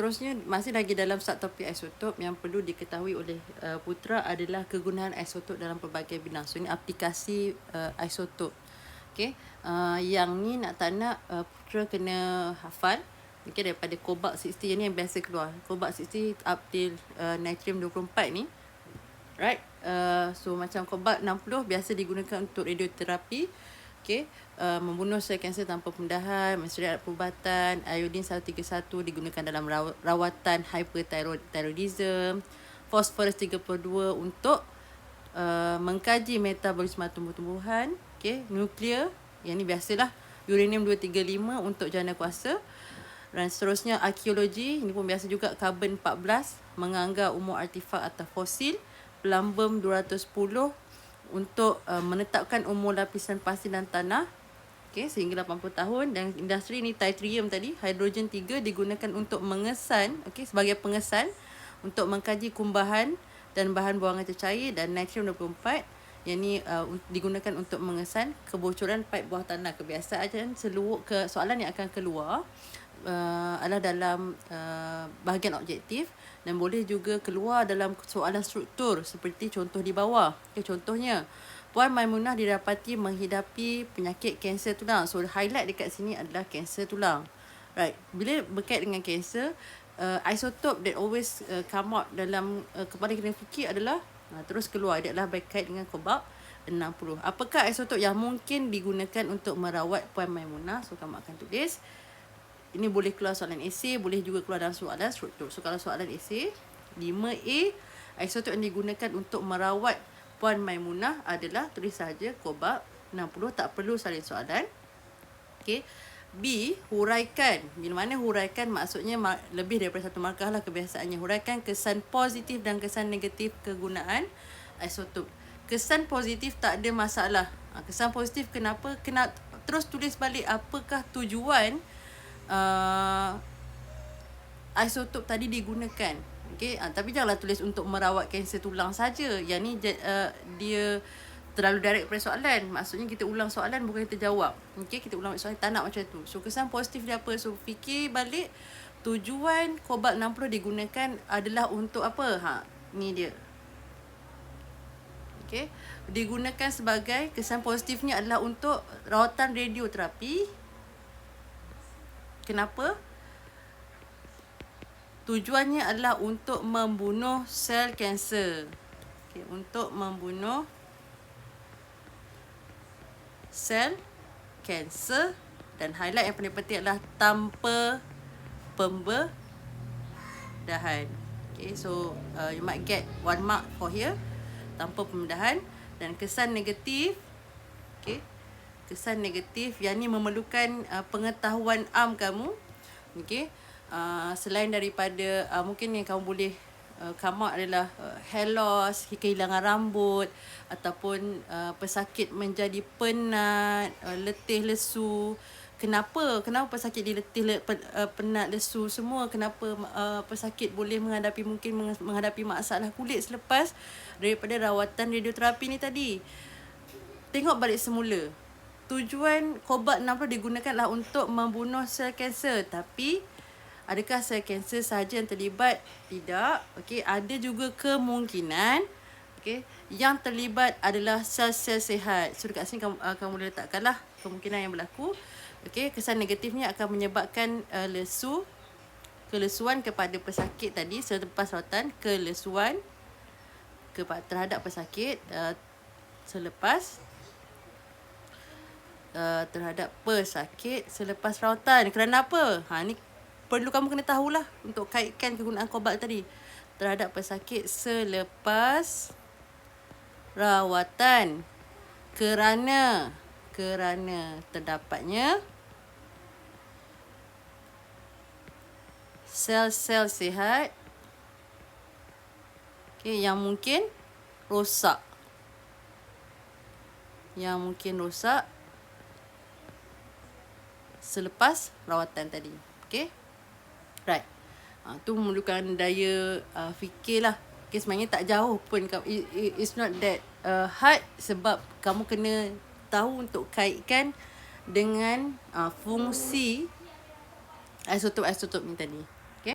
Seterusnya masih lagi dalam subtopik isotop, yang perlu diketahui oleh Putra adalah kegunaan isotop dalam pelbagai bidang. So ini aplikasi isotop. Okay. Yang ni nak tak nak Putra kena hafal. Okay, daripada cobalt 60 ni yang biasa keluar. Cobalt 60 up till natrium 24 ni. Right. So macam cobalt 60 biasa digunakan untuk radioterapi. Okay. Membunuh sel kanser tanpa pembedahan, mensyariat perubatan. Iodine 131 digunakan dalam rawatan hyperthyroidism. Phosphorus 32 untuk mengkaji metabolisme tumbuh-tumbuhan. Okay. Nuklear, yang ni biasalah. Uranium 235 untuk jana kuasa. Dan seterusnya arkeologi, ini pun biasa juga. Karbon 14 menganggar umur artifak atau fosil. Plumbum 210 untuk menetapkan umur lapisan pasir dan tanah, okay, sehingga 80 tahun. Dan industri ni tritium tadi, hidrogen 3 digunakan untuk mengesan, okay, sebagai pengesan untuk mengkaji kumbahan dan bahan buangan tercair. Dan natrium 24 yang ni digunakan untuk mengesan kebocoran paip bawah tanah. Kebiasaan soalan yang akan keluar adalah dalam bahagian objektif, dan boleh juga keluar dalam soalan struktur seperti contoh di bawah. Okay, contohnya, Puan Maimunah didapati menghidapi penyakit kanser tulang. So highlight dekat sini adalah kanser tulang. Right. Bila berkait dengan kanser, isotop that always come out dalam kepala kena fikir adalah terus keluar, dia adalah berkait dengan cobalt 60. Apakah isotop yang mungkin digunakan untuk merawat Puan Maimunah? So kamu akan tulis. Ini boleh keluar soalan esei, boleh juga keluar dalam soalan struktur. So kalau soalan esei, 5A, isotop yang digunakan untuk merawat Puan Maimunah adalah, tulis saja cobalt 60, tak perlu salin soalan. Okay. B, huraikan. Bila mana huraikan, maksudnya lebih daripada satu markah lah kebiasaannya. Huraikan kesan positif dan kesan negatif kegunaan isotop. Kesan positif tak ada masalah. Kesan positif kenapa? Kena terus tulis balik apakah tujuan isotop tadi digunakan. Okay. Tapi janganlah tulis untuk merawat kanser tulang saja. Yang ni dia terlalu direct pada soalan. Maksudnya kita ulang soalan, bukan kita jawab. Okay, kita ulang soalan, tak nak macam tu. So kesan positif dia apa? So fikir balik, tujuan cobalt 60 digunakan adalah untuk apa? Ni dia. Okay. Digunakan sebagai, kesan positifnya adalah untuk rawatan radioterapi. Kenapa? Tujuannya adalah untuk membunuh sel kanser. Okay, untuk membunuh sel kanser. Dan highlight yang paling penting adalah tanpa pembedahan. Okay, so you might get 1 mark for here. Tanpa pembedahan. Dan kesan negatif. Okay. Kesan negatif yang ni memerlukan pengetahuan kamu. Okay. Selain daripada mungkin yang kamu boleh come out adalah hair loss, kehilangan rambut, ataupun pesakit menjadi penat, letih lesu. Kenapa pesakit dia letih, penat, lesu semua? Kenapa pesakit boleh menghadapi masalah kulit selepas daripada rawatan radioterapi ni tadi? Tengok balik semula. Tujuan cobalt 60 digunakanlah untuk membunuh sel kanser. Tapi adakah sel kanser sahaja yang terlibat? Tidak. Okey, ada juga kemungkinan yang terlibat adalah sel-sel sihat. So dekat sini kamu boleh letakkanlah kemungkinan yang berlaku. Okey, kesan negatifnya akan menyebabkan kelesuan kepada pesakit tadi selepas rawatan, kelesuan terhadap pesakit terhadap pesakit selepas rawatan. Kerana apa? Ni perlu kamu kena tahulah untuk kaitkan kegunaan cobalt tadi. Terhadap pesakit selepas rawatan. Kerana terdapatnya sel-sel sihat yang mungkin rosak. Selepas rawatan tadi. Okay. Right. Tu memerlukan daya fikir lah. Okay, sebenarnya tak jauh pun. It's not that hard, sebab kamu kena tahu untuk kaitkan dengan fungsi isotop-isotop ni tadi.